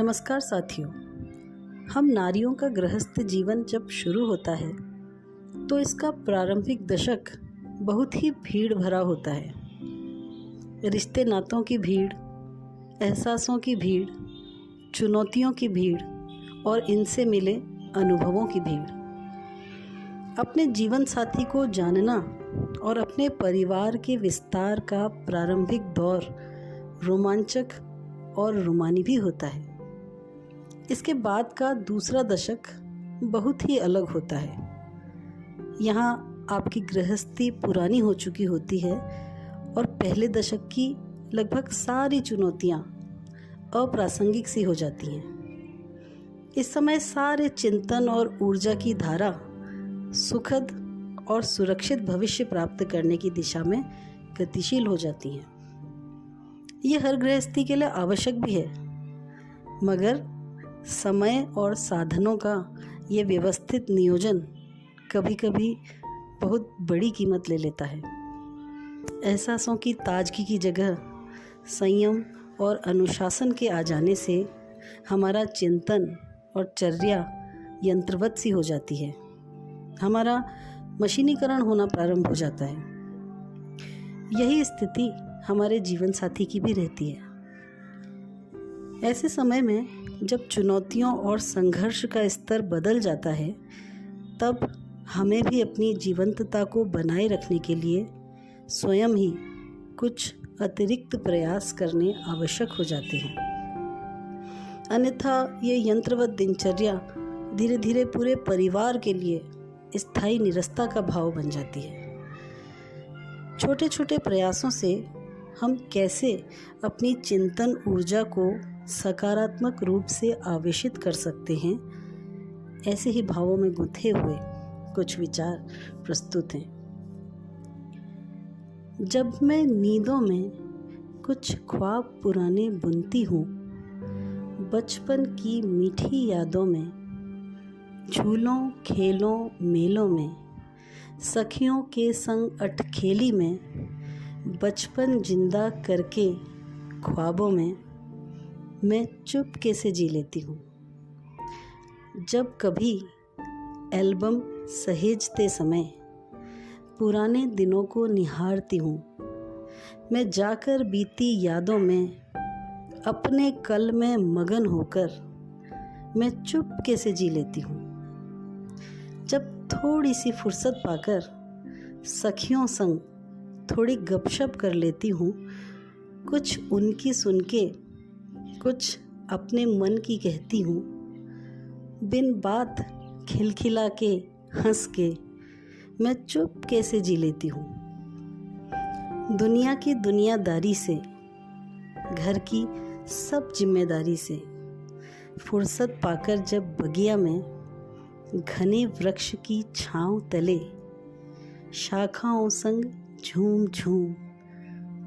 नमस्कार साथियों। हम नारियों का गृहस्थ जीवन जब शुरू होता है तो इसका प्रारंभिक दशक बहुत ही भीड़ भरा होता है। रिश्ते नातों की भीड़, एहसासों की भीड़, चुनौतियों की भीड़ और इनसे मिले अनुभवों की भीड़। अपने जीवन साथी को जानना और अपने परिवार के विस्तार का प्रारंभिक दौर रोमांचक और रोमानी भी होता है। इसके बाद का दूसरा दशक बहुत ही अलग होता है। यहाँ आपकी गृहस्थी पुरानी हो चुकी होती है और पहले दशक की लगभग सारी चुनौतियाँ अप्रासंगिक सी हो जाती हैं। इस समय सारे चिंतन और ऊर्जा की धारा सुखद और सुरक्षित भविष्य प्राप्त करने की दिशा में गतिशील हो जाती हैं। ये हर गृहस्थी के लिए आवश्यक भी है, मगर समय और साधनों का ये व्यवस्थित नियोजन कभी कभी बहुत बड़ी कीमत ले लेता है। एहसासों की ताजगी की जगह संयम और अनुशासन के आ जाने से हमारा चिंतन और चर्या यंत्रवत सी हो जाती है। हमारा मशीनीकरण होना प्रारंभ हो जाता है। यही स्थिति हमारे जीवन साथी की भी रहती है। ऐसे समय में जब चुनौतियों और संघर्ष का स्तर बदल जाता है, तब हमें भी अपनी जीवंतता को बनाए रखने के लिए स्वयं ही कुछ अतिरिक्त प्रयास करने आवश्यक हो जाते हैं। अन्यथा ये यंत्रवत दिनचर्या धीरे धीरे पूरे परिवार के लिए स्थायी निरस्ता का भाव बन जाती है। छोटे छोटे प्रयासों से हम कैसे अपनी चिंतन ऊर्जा को सकारात्मक रूप से आवेशित कर सकते हैं, ऐसे ही भावों में गुंथे हुए कुछ विचार प्रस्तुत हैं। जब मैं नींदों में कुछ ख्वाब पुराने बुनती हूँ, बचपन की मीठी यादों में, झूलों खेलों मेलों में, सखियों के संग अटखेली में, बचपन जिंदा करके ख्वाबों में मैं चुपके से जी लेती हूँ। जब कभी एल्बम सहेजते समय पुराने दिनों को निहारती हूँ, मैं जाकर बीती यादों में अपने कल में मगन होकर मैं चुपके से जी लेती हूँ। जब थोड़ी सी फुर्सत पाकर सखियों संग थोड़ी गपशप कर लेती हूँ, कुछ उनकी सुन के कुछ अपने मन की कहती हूँ, बिन बात खिलखिला के हंस के मैं चुपके से जी लेती हूँ। दुनिया की दुनियादारी से, घर की सब जिम्मेदारी से फुर्सत पाकर जब बगिया में घने वृक्ष की छांव तले शाखाओं संग झूम झूम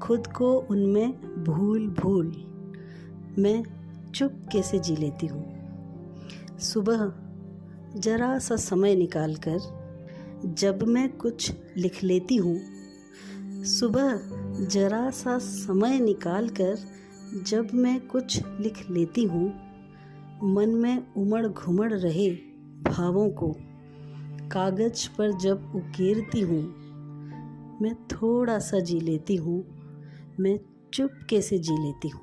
खुद को उनमें भूल भूल मैं चुपके से जी लेती हूँ। सुबह जरा सा समय निकालकर जब मैं कुछ लिख लेती हूँ, सुबह जरा सा समय निकालकर जब मैं कुछ लिख लेती हूँ, मन में उमड़ घुमड़ रहे भावों को कागज पर जब उकेरती हूँ, मैं थोड़ा सा जी लेती हूँ, मैं चुपके से जी लेती हूँ।